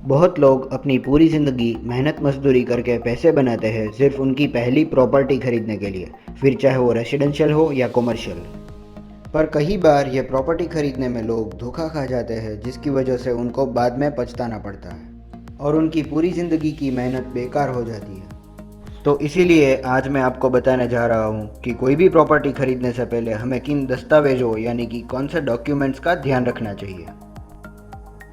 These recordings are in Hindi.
बहुत लोग अपनी पूरी ज़िंदगी मेहनत मजदूरी करके पैसे बनाते हैं सिर्फ उनकी पहली प्रॉपर्टी खरीदने के लिए, फिर चाहे वो रेसिडेंशियल हो या कमर्शियल। पर कई बार ये प्रॉपर्टी खरीदने में लोग धोखा खा जाते हैं, जिसकी वजह से उनको बाद में पछताना पड़ता है और उनकी पूरी ज़िंदगी की मेहनत बेकार हो जाती है। तो इसीलिए आज मैं आपको बताने जा रहा हूँ कि कोई भी प्रॉपर्टी खरीदने से पहले हमें किन दस्तावेज़ों यानी कि कौन से डॉक्यूमेंट्स का ध्यान रखना चाहिए।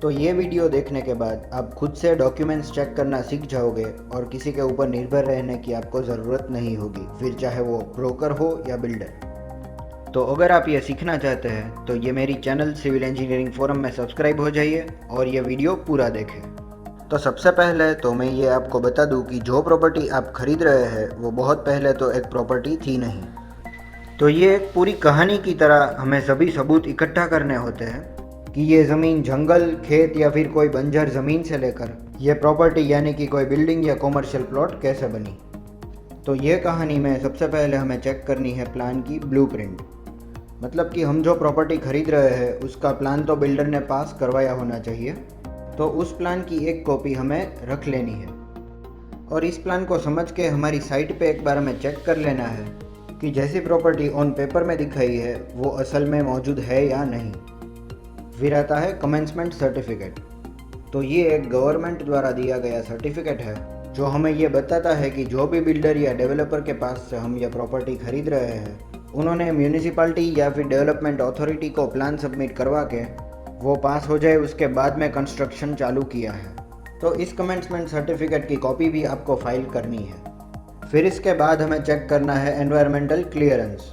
तो ये वीडियो देखने के बाद आप खुद से डॉक्यूमेंट्स चेक करना सीख जाओगे और किसी के ऊपर निर्भर रहने की आपको ज़रूरत नहीं होगी, फिर चाहे वो ब्रोकर हो या बिल्डर। तो अगर आप ये सीखना चाहते हैं तो ये मेरी चैनल सिविल इंजीनियरिंग फोरम में सब्सक्राइब हो जाइए और ये वीडियो पूरा देखें। तो सबसे पहले तो मैं ये आपको बता दूं कि जो प्रॉपर्टी आप खरीद रहे हैं वो बहुत पहले तो एक प्रॉपर्टी थी नहीं। तो ये एक पूरी कहानी की तरह हमें सभी सबूत इकट्ठा करने होते हैं कि ये ज़मीन जंगल, खेत या फिर कोई बंजर ज़मीन से लेकर ये प्रॉपर्टी यानी कि कोई बिल्डिंग या कॉमर्शियल प्लॉट कैसे बनी। तो ये कहानी में सबसे पहले हमें चेक करनी है प्लान की ब्लूप्रिंट। मतलब कि हम जो प्रॉपर्टी खरीद रहे हैं उसका प्लान तो बिल्डर ने पास करवाया होना चाहिए, तो उस प्लान की एक कॉपी हमें रख लेनी है और इस प्लान को समझ के हमारी साइट पे एक बार हमें चेक कर लेना है कि जैसी प्रॉपर्टी ऑन पेपर में दिखाई है वो असल में मौजूद है या नहीं। फिर आता है कमेंसमेंट सर्टिफिकेट। तो ये एक गवर्नमेंट द्वारा दिया गया सर्टिफिकेट है जो हमें ये बताता है कि जो भी बिल्डर या डेवलपर के पास से हम यह प्रॉपर्टी खरीद रहे हैं उन्होंने म्यूनिसिपैलिटी या फिर डेवलपमेंट अथॉरिटी को प्लान सबमिट करवा के वो पास हो जाए, उसके बाद में कंस्ट्रक्शन चालू किया है। तो इस कमेंसमेंट सर्टिफिकेट की कॉपी भी आपको फाइल करनी है। फिर इसके बाद हमें चेक करना है एनवायरमेंटल क्लियरेंस।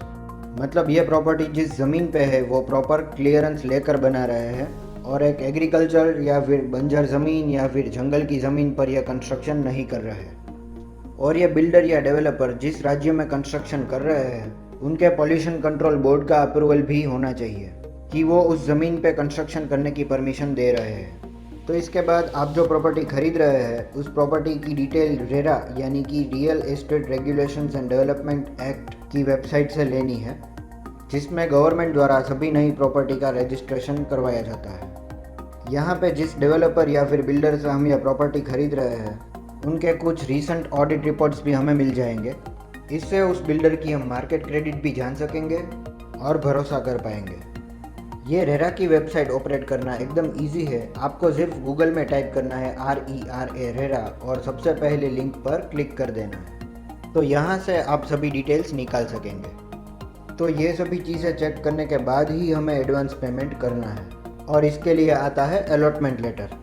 मतलब ये प्रॉपर्टी जिस ज़मीन पे है वो प्रॉपर क्लियरेंस लेकर बना रहे हैं और एक एग्रीकल्चर या फिर बंजर ज़मीन या फिर जंगल की ज़मीन पर यह कंस्ट्रक्शन नहीं कर रहे हैं। और ये बिल्डर या डेवलपर जिस राज्य में कंस्ट्रक्शन कर रहे हैं उनके पॉल्यूशन कंट्रोल बोर्ड का अप्रूवल भी होना चाहिए कि वो उस ज़मीन पे कंस्ट्रक्शन करने की परमिशन दे रहे हैं। तो इसके बाद आप जो प्रॉपर्टी खरीद रहे हैं उस प्रॉपर्टी की डिटेल रेरा यानी कि real estate regulations and development act की वेबसाइट से लेनी है, जिसमें गवर्नमेंट द्वारा सभी नई प्रॉपर्टी का रजिस्ट्रेशन करवाया जाता है। यहाँ पे जिस डेवलपर या फिर बिल्डर से हम यह प्रॉपर्टी खरीद रहे हैं उनके कुछ रीसेंट ऑडिट रिपोर्ट्स भी हमें मिल जाएंगे। इससे उस बिल्डर की हम मार्केट क्रेडिट भी जान सकेंगे और भरोसा कर पाएंगे। ये रेरा की वेबसाइट ऑपरेट करना एकदम इजी है। आपको सिर्फ गूगल में टाइप करना है RERA रेरा और सबसे पहले लिंक पर क्लिक कर देना है। तो यहाँ से आप सभी डिटेल्स निकाल सकेंगे। तो ये सभी चीज़ें चेक करने के बाद ही हमें एडवांस पेमेंट करना है और इसके लिए आता है अलॉटमेंट लेटर।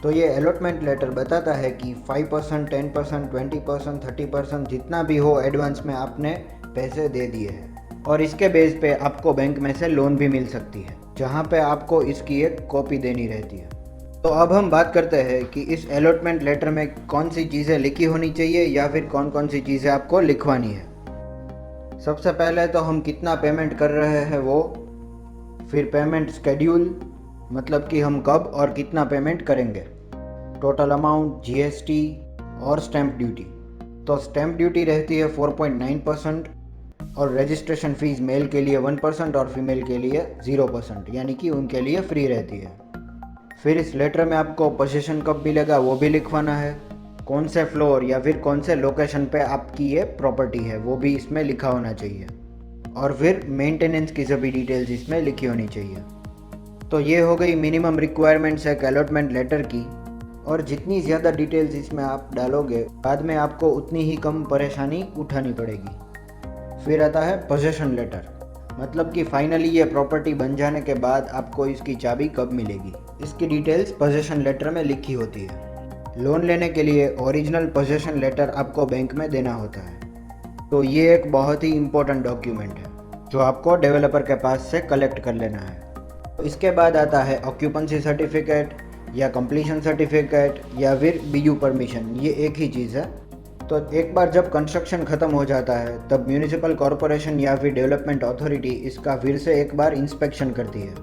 तो ये अलॉटमेंट लेटर बताता है कि 5%, 10%, 20%, 30% जितना भी हो एडवांस में आपने पैसे दे दिए हैं और इसके बेस पे आपको बैंक में से लोन भी मिल सकती है, जहाँ पे आपको इसकी एक कॉपी देनी रहती है। तो अब हम बात करते हैं कि इस अलॉटमेंट लेटर में कौन सी चीज़ें लिखी होनी चाहिए या फिर कौन कौन सी चीज़ें आपको लिखवानी है। सबसे पहले तो हम कितना पेमेंट कर रहे हैं वो, फिर पेमेंट स्केड्यूल मतलब कि हम कब और कितना पेमेंट करेंगे, टोटल अमाउंट, GST और स्टैंप ड्यूटी। तो स्टैंप ड्यूटी रहती है 4.9% और रजिस्ट्रेशन फ़ीस मेल के लिए 1% और फीमेल के लिए 0%, यानी कि उनके लिए फ्री रहती है। फिर इस लेटर में आपको पोजीशन कब मिलेगा वो भी लिखवाना है, कौन से फ्लोर या फिर कौन से लोकेशन पे आपकी ये प्रॉपर्टी है वो भी इसमें लिखा होना चाहिए और फिर मेंटेनेंस की सभी डिटेल्स इसमें लिखी होनी चाहिए। तो ये हो गई मिनिमम रिक्वायरमेंट्स एक अलॉटमेंट लेटर की, और जितनी ज़्यादा डिटेल्स इसमें आप डालोगे बाद में आपको उतनी ही कम परेशानी उठानी पड़ेगी। फिर आता है पोजेशन लेटर। मतलब कि फाइनली ये प्रॉपर्टी बन जाने के बाद आपको इसकी चाबी कब मिलेगी, इसकी डिटेल्स पोजेशन लेटर में लिखी होती है। लोन लेने के लिए ओरिजिनल पोजेशन लेटर आपको बैंक में देना होता है। तो ये एक बहुत ही इम्पोर्टेंट डॉक्यूमेंट है जो आपको डेवलपर के पास से कलेक्ट कर लेना है। तो इसके बाद आता है ऑक्यूपेंसी सर्टिफिकेट या कंप्लीशन सर्टिफिकेट या फिर BU परमिशन, ये एक ही चीज़ है। तो एक बार जब कंस्ट्रक्शन ख़त्म हो जाता है तब म्यूनिसिपल कॉरपोरेशन या फिर डेवलपमेंट अथॉरिटी इसका फिर से एक बार इंस्पेक्शन करती है,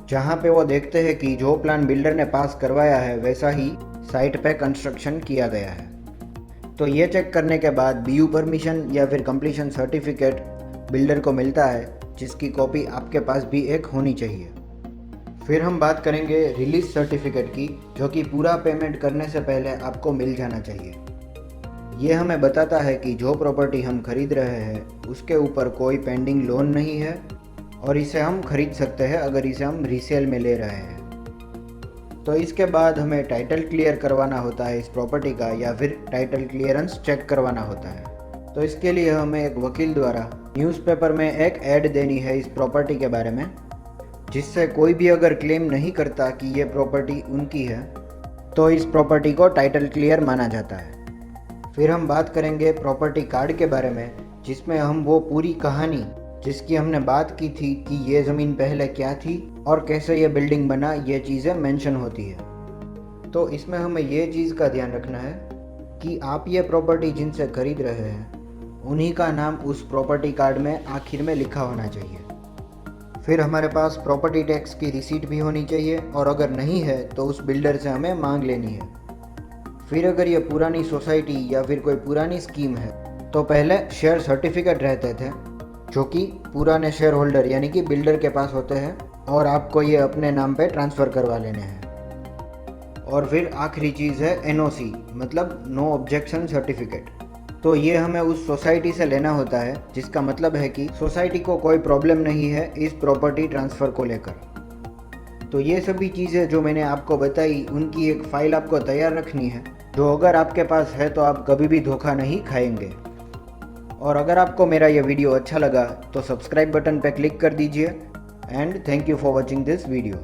जहाँ पे वो देखते हैं कि जो प्लान बिल्डर ने पास करवाया है वैसा ही साइट पे कंस्ट्रक्शन किया गया है। तो ये चेक करने के बाद BU परमिशन या फिर कंप्लीशन सर्टिफिकेट बिल्डर को मिलता है, जिसकी कॉपी आपके पास भी एक होनी चाहिए। फिर हम बात करेंगे रिलीज सर्टिफिकेट की, जो कि पूरा पेमेंट करने से पहले आपको मिल जाना चाहिए। ये हमें बताता है कि जो प्रॉपर्टी हम खरीद रहे हैं उसके ऊपर कोई पेंडिंग लोन नहीं है और इसे हम खरीद सकते हैं अगर इसे हम रीसेल में ले रहे हैं। तो इसके बाद हमें टाइटल क्लियर करवाना होता है इस प्रॉपर्टी का, या फिर टाइटल क्लियरेंस चेक करवाना होता है। तो इसके लिए हमें एक वकील द्वारा न्यूज़पेपर में एक ऐड देनी है इस प्रॉपर्टी के बारे में, जिससे कोई भी अगर क्लेम नहीं करता कि ये प्रॉपर्टी उनकी है तो इस प्रॉपर्टी को टाइटल क्लियर माना जाता है। फिर हम बात करेंगे प्रॉपर्टी कार्ड के बारे में, जिसमें हम वो पूरी कहानी जिसकी हमने बात की थी कि ये ज़मीन पहले क्या थी और कैसे ये बिल्डिंग बना, ये चीज़ें मेंशन होती है। तो इसमें हमें ये चीज़ का ध्यान रखना है कि आप ये प्रॉपर्टी जिनसे खरीद रहे हैं उन्हीं का नाम उस प्रॉपर्टी कार्ड में आखिर में लिखा होना चाहिए। फिर हमारे पास प्रॉपर्टी टैक्स की रिसीट भी होनी चाहिए, और अगर नहीं है तो उस बिल्डर से हमें मांग लेनी है। फिर अगर ये पुरानी सोसाइटी या फिर कोई पुरानी स्कीम है तो पहले शेयर सर्टिफिकेट रहते थे, जो कि पुराने शेयर होल्डर यानी कि बिल्डर के पास होते हैं, और आपको ये अपने नाम पे ट्रांसफ़र करवा लेने हैं। और फिर आखिरी चीज़ है एनओसी, मतलब नो ऑब्जेक्शन सर्टिफिकेट। तो ये हमें उस सोसाइटी से लेना होता है, जिसका मतलब है कि सोसाइटी को कोई प्रॉब्लम नहीं है इस प्रॉपर्टी ट्रांसफ़र को लेकर। तो ये सभी चीज़ें जो मैंने आपको बताई, उनकी एक फ़ाइल आपको तैयार रखनी है, जो अगर आपके पास है तो आप कभी भी धोखा नहीं खाएंगे। और अगर आपको मेरा ये वीडियो अच्छा लगा तो सब्सक्राइब बटन पर क्लिक कर दीजिए। And thank you for watching this video.